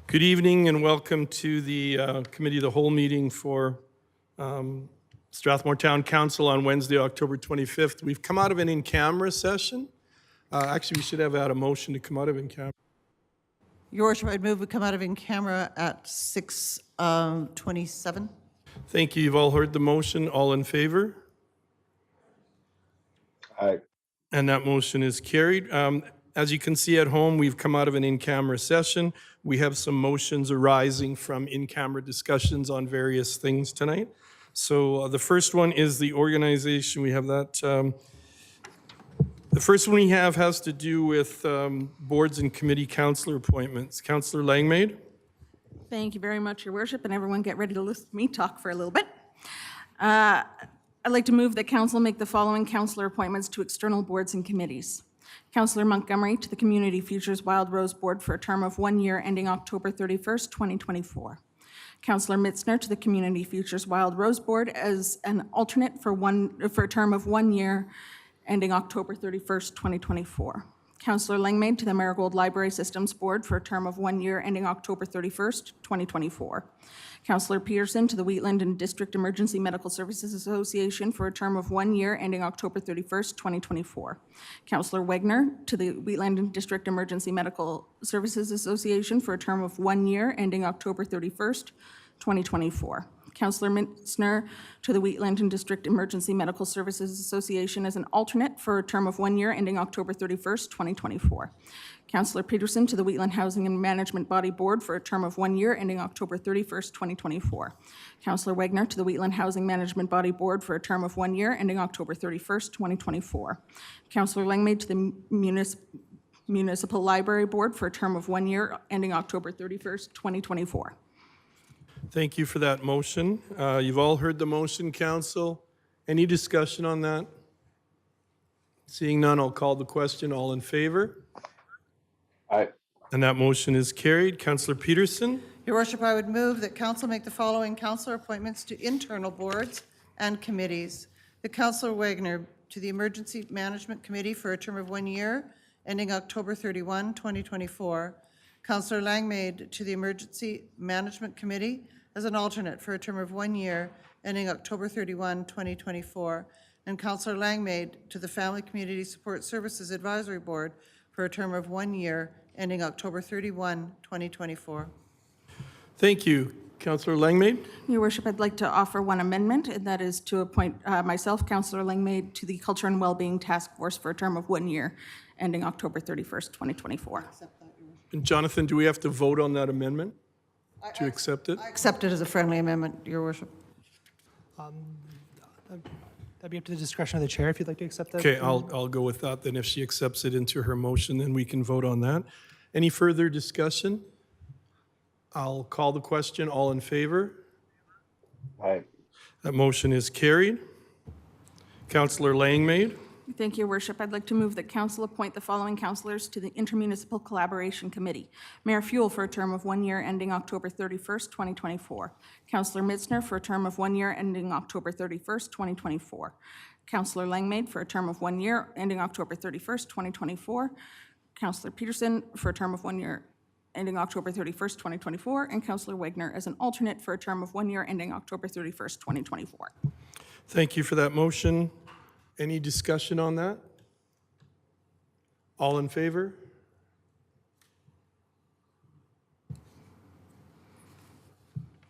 Good evening and welcome to the Committee of the Whole meeting for Strathmore Town Council on Wednesday, October 25th. We've come out of an in-camera session. Actually, we should have had a motion to come out of in-camera. Your Worship, I'd move we come out of in-camera at 6:27. Thank you. You've all heard the motion. All in favor? Aye. And that motion is carried. As you can see at home, we've come out of an in-camera session. We have some motions arising from in-camera discussions on various things tonight. So the first one is the organization. We have that. The first one we have has to do with boards and committee councillor appointments. Councillor Langmaid. Thank you very much, Your Worship, and everyone get ready to listen to me talk for a little bit. I'd like to move that Council make the following councillor appointments to external boards and committees. Councillor Montgomery to the Community Futures Wild Rose Board for a term of 1 year ending October 31st, 2024. Councillor Mitzner to the Community Futures Wild Rose Board as an alternate for a term of 1 year ending October 31st, 2024. Councillor Langmaid to the Marigold Library Systems Board for a term of 1 year ending October 31st, 2024. Councillor Peterson to the Wheatland and District Emergency Medical Services Association for a term of 1 year ending October 31st, 2024. Councillor Wegner to the Wheatland and District Emergency Medical Services Association for a term of 1 year ending October 31st, 2024. Councillor Mitzner to the Wheatland and District Emergency Medical Services Association as an alternate for a term of 1 year ending October 31st, 2024. Councillor Peterson to the Wheatland Housing and Management Body Board for a term of 1 year ending October 31st, 2024. Councillor Wegner to the Wheatland Housing Management Body Board for a term of 1 year ending October 31st, 2024. Councillor Langmaid to the Municipal Library Board for a term of 1 year ending October 31st, 2024. Thank you for that motion. You've all heard the motion, Council. Any discussion on that? Seeing none, I'll call the question. All in favor? Aye. And that motion is carried. Councillor Peterson. Your Worship, I would move that Council make the following councillor appointments to internal boards and committees. The Councillor Wagner to the Emergency Management Committee for a term of 1 year, ending October 31, 2024. Councillor Langmaid to the Emergency Management Committee as an alternate for a term of 1 year, ending October 31, 2024. And Councillor Langmaid to the Family Community Support Services Advisory Board for a term of 1 year, ending October 31, 2024. Thank you. Councillor Langmaid. Your Worship, I'd like to offer one amendment, and that is to appoint myself, Councillor Langmaid, to the Culture and Wellbeing Task Force for a term of 1 year, ending October 31st, 2024. And Jonathan, do we have to vote on that amendment to accept it? I accept it as a friendly amendment, Your Worship. That'd be up to the discretion of the chair if you'd like to accept that. Okay, I'll go with that. Then if she accepts it into her motion, then we can vote on that. Any further discussion? I'll call the question. All in favor? Aye. That motion is carried. Councillor Langmaid. Thank you, Your Worship. I'd like to move that Council appoint the following councillors to the Intermunicipal Collaboration Committee. Mayor Fuel for a term of 1 year ending October 31st, 2024. Councillor Mitzner for a term of 1 year ending October 31st, 2024. Councillor Langmaid for a term of 1 year ending October 31st, 2024. Councillor Peterson for a term of 1 year ending October 31st, 2024. And Councillor Wegner as an alternate for a term of 1 year ending October 31st, 2024. Thank you for that motion. Any discussion on that? All in favor?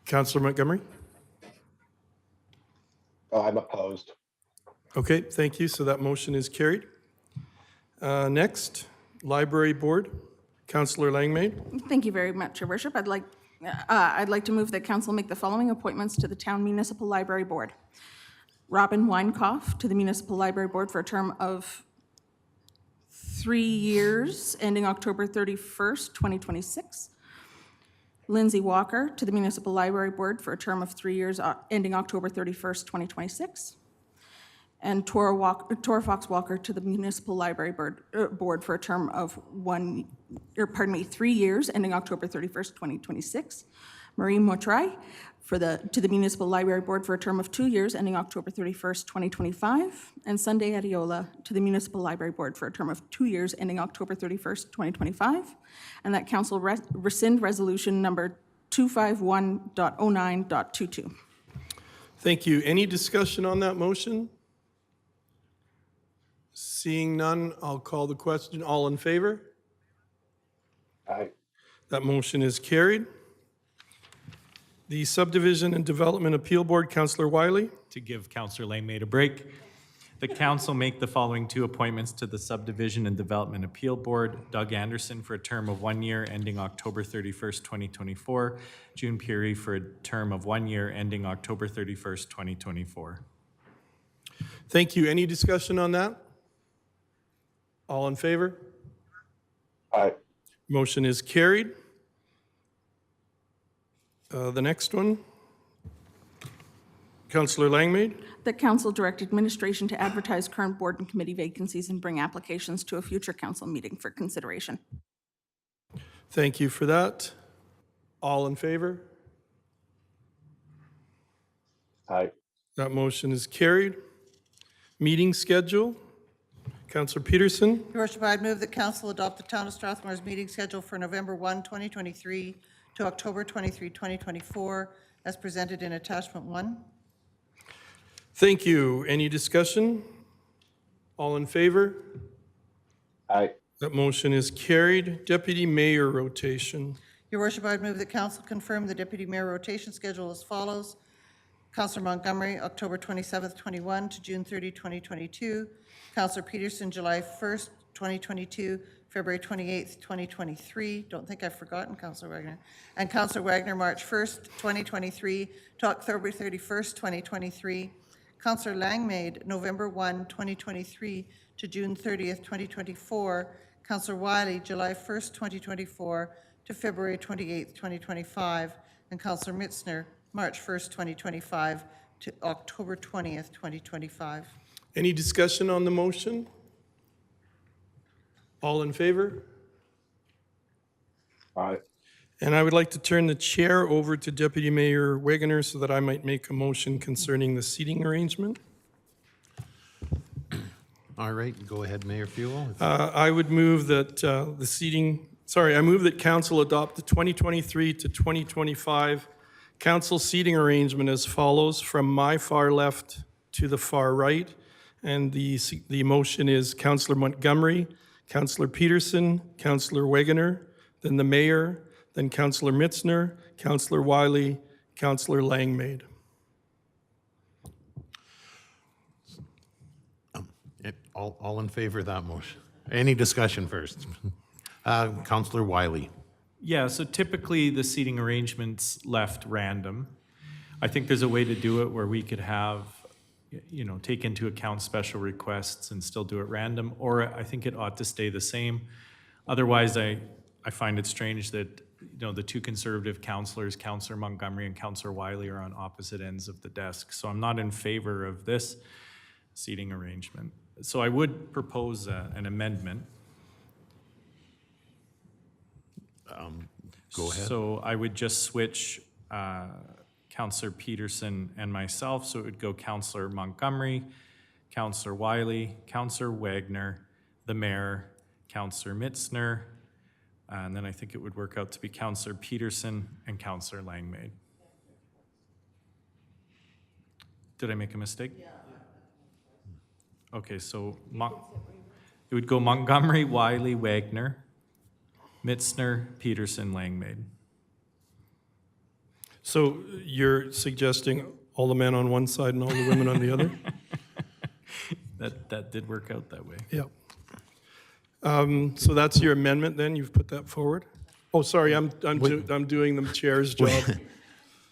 Councillor Montgomery? Oh, I'm opposed. Okay, thank you. So that motion is carried. Next, Library Board. Councillor Langmaid. Thank you very much, Your Worship. I'd like to move that Council make the following appointments to the Town Municipal Library Board. Robin Weinkoff to the Municipal Library Board for a term of 3 years, ending October 31st, 2026. Lindsay Walker to the Municipal Library Board for a term of 3 years, ending October 31st, 2026. And Tora Fox Walker to the Municipal Library Board for a term of 3 years, ending October 31st, 2026. Marie Motrai to the Municipal Library Board for a term of 2 years ending October 31st, 2025, and Sunday Adiola to the Municipal Library Board for a term of 2 years ending October 31st, 2025, and that council rescind resolution number 251.09.22. Thank you. Any discussion on that motion? Seeing none, I'll call the question. All in favor? Aye. That motion is carried. The Subdivision and Development Appeal Board, Councillor Wiley. To give Councillor Langmaid a break, the council make the following 2 appointments to the Subdivision and Development Appeal Board. Doug Anderson for a term of 1 year ending October 31st, 2024. June Peary for a term of 1 year ending October 31st, 2024. Thank you. Any discussion on that? All in favor? Aye. Motion is carried. The next one, Councillor Langmaid. That council direct administration to advertise current board and committee vacancies and bring applications to a future council meeting for consideration. Thank you for that. All in favor? Aye. That motion is carried. Meeting schedule, Councillor Peterson. Your worship, I'd move that council adopt the Town of Strathmore's meeting schedule for November 1, 2023 to October 23, 2024, as presented in attachment 1. Thank you. Any discussion? All in favor? Aye. That motion is carried. Deputy Mayor rotation. Your worship, I'd move that council confirm the deputy mayor rotation schedule as follows. Councillor Montgomery, October 27th, 21 to June 30, 2022. Councillor Peterson, July 1st, 2022, February 28th, 2023. Don't think I've forgotten Councillor Wagner. And Councillor Wagner, March 1st, 2023 to October 31st, 2023. Councillor Langmaid, November 1, 2023 to June 30th, 2024. Councillor Wiley, July 1st, 2024 to February 28th, 2025. And Councillor Mitzner, March 1st, 2025 to October 20th, 2025. Any discussion on the motion? All in favor? Aye. And I would like to turn the chair over to Deputy Mayor Wegener so that I might make a motion concerning the seating arrangement. All right, go ahead, Mayor Fuel. I would move that I move that council adopt the 2023 to 2025 council seating arrangement as follows, from my far left to the far right. And the motion is Councillor Montgomery, Councillor Peterson, Councillor Wegener, then the mayor, then Councillor Mitzner, Councillor Wiley, Councillor Langmaid. All in favor of that motion? Any discussion first? Councillor Wiley. Yeah, so typically the seating arrangements left random. I think there's a way to do it where we could have, take into account special requests and still do it random, or I think it ought to stay the same. Otherwise, I find it strange that, the 2 conservative councillors, Councillor Montgomery and Councillor Wiley, are on opposite ends of the desk. So I'm not in favor of this seating arrangement. So I would propose an amendment. Go ahead. So I would just switch Councillor Peterson and myself, so it would go Councillor Montgomery, Councillor Wiley, Councillor Wagner, the mayor, Councillor Mitzner, and then I think it would work out to be Councillor Peterson and Councillor Langmaid. Did I make a mistake? Yeah. Okay, so it would go Montgomery, Wiley, Wagner, Mitzner, Peterson, Langmaid. So you're suggesting all the men on one side and all the women on the other? That did work out that way. Yeah. So that's your amendment then? You've put that forward? Oh, sorry, I'm doing the chair's job.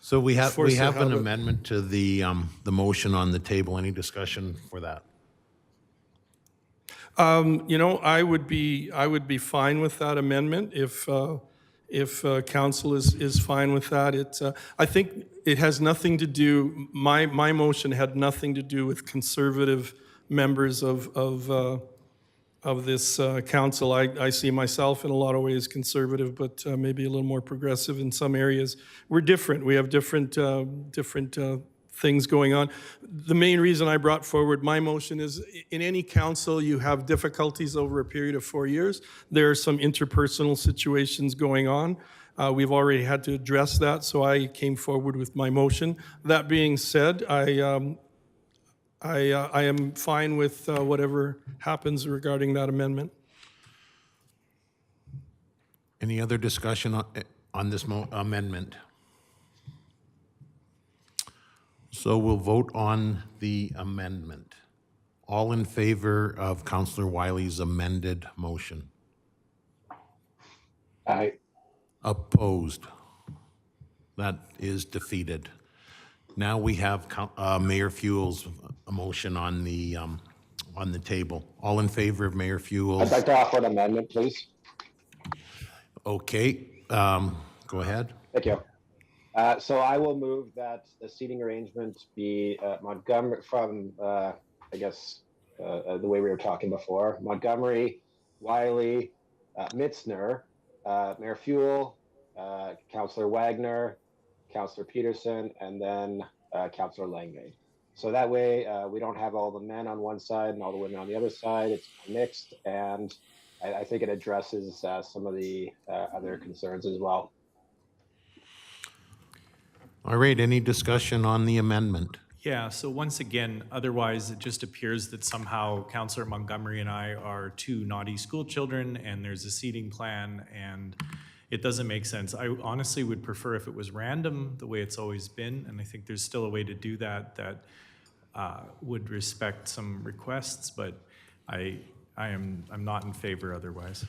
So we have Force to an have it. amendment to the motion on the table. Any discussion for that? I would be fine with that amendment if council is fine with that. I think it has nothing to do, my motion had nothing to do with conservative members of of this council. I see myself in a lot of ways conservative, but maybe a little more progressive in some areas. We're different. We have different things going on. The main reason I brought forward my motion is in any council, you have difficulties over a period of 4 years. There are some interpersonal situations going on. We've already had to address that, so I came forward with my motion. That being said, I am fine with whatever happens regarding that amendment. Any other discussion on this amendment? So we'll vote on the amendment. All in favor of Councillor Wiley's amended motion? Aye. Opposed? That is defeated. Now we have Mayor Fuel's motion on the table. All in favor of Mayor I'd Fuel's? like to offer an amendment, please. Okay, go ahead. Thank you. So I will move that the seating arrangement be Montgomery from, I guess, the way we were talking before, Montgomery, Wiley, Mitzner, Mayor Fuel, Councillor Wagner, Councillor Peterson, and then Councillor Langmaid. So that way we don't have all the men on one side and all the women on the other side. It's mixed, and I think it addresses some of the other concerns as well. All right, any discussion on the amendment? Yeah, so once again, otherwise it just appears that somehow Councillor Montgomery and I are two naughty school children and there's a seating plan and it doesn't make sense. I honestly would prefer if it was random, the way it's always been, and I think there's still a way to do that that would respect some requests, but I'm not in favor otherwise.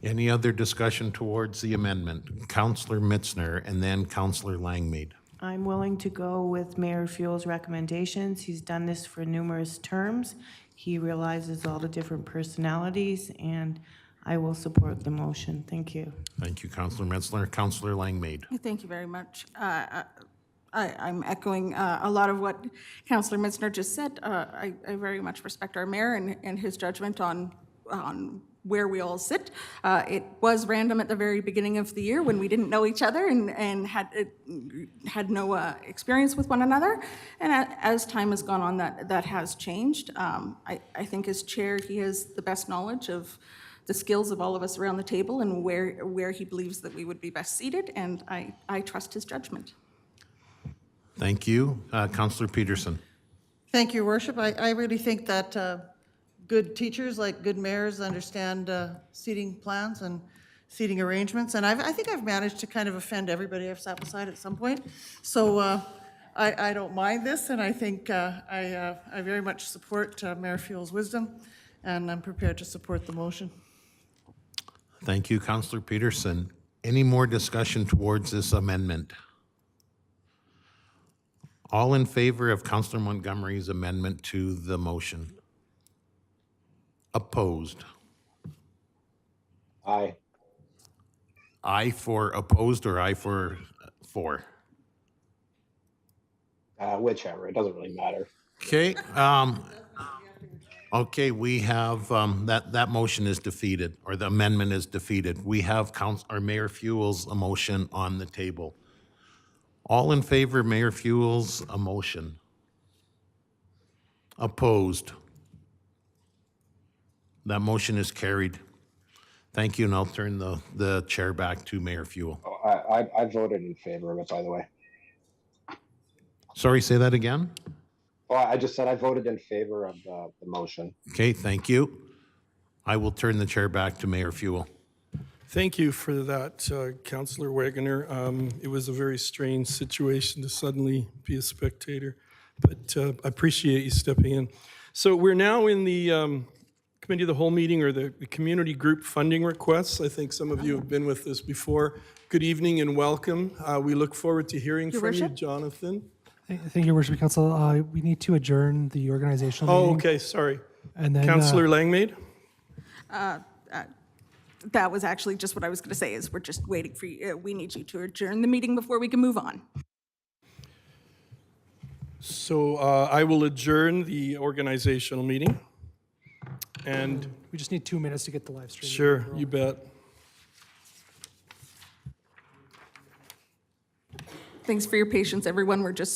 Any other discussion towards the amendment? Councillor Mitzner and then Councillor Langmaid. I'm willing to go with Mayor Fuel's recommendations. He's done this for numerous terms. He realizes all the different personalities, and I will support the motion. Thank you. Thank you, Councillor Mitzner. Councillor Langmaid. Thank you very much. I'm echoing a lot of what Councillor Mitzner just said. I very much respect our mayor and his judgment on where we all sit. It was random at the very beginning of the year when we didn't know each other and had no experience with one another. And as time has gone on, that has changed. I think as chair, he has the best knowledge of the skills of all of us around the table and where he believes that we would be best seated, and I trust his judgment. Thank you. Councillor Peterson. Thank you, Your Worship. I really think that good teachers, like good mayors, understand seating plans and seating arrangements. And I think I've managed to kind of offend everybody I've sat beside at some point. So I don't mind this, and I think I very much support Mayor Fuel's wisdom, and I'm prepared to support the motion. Thank you, Councillor Peterson. Any more discussion towards this amendment? All in favor of Councillor Montgomery's amendment to the motion? Opposed? Aye. Aye for opposed or aye for? Whichever, it doesn't really matter. Okay, okay, we have, that motion is defeated, or the amendment is defeated. We have our Mayor Fuel's motion on the table. All in favor of Mayor Fuel's motion? Opposed? That motion is carried. Thank you, and I'll turn the chair back to Mayor Fuel. Oh, I voted in favor of it, by the way. Sorry, say that again? Oh, I just said I voted in favor of the motion. Okay, thank you. I will turn the chair back to Mayor Fuel. Thank you for that, Councillor Wagner. It was a very strange situation to suddenly be a spectator, but I appreciate you stepping in. So we're now in the Committee of the Whole meeting, or the community group funding requests. I think some of you have been with us before. Good evening and welcome. We look forward to hearing Your from you, Worship. Jonathan. Thank you, Your Worship Council. We need to adjourn the organizational Oh, meeting. okay, sorry. And then, Councillor Langmaid? That was actually just what I was going to say, is we're just waiting for you. We need you to adjourn the meeting before we can move on. So I will adjourn the organizational meeting. And We just need 2 minutes to get the live stream. sure, you bet. Thanks for your patience, everyone. We're just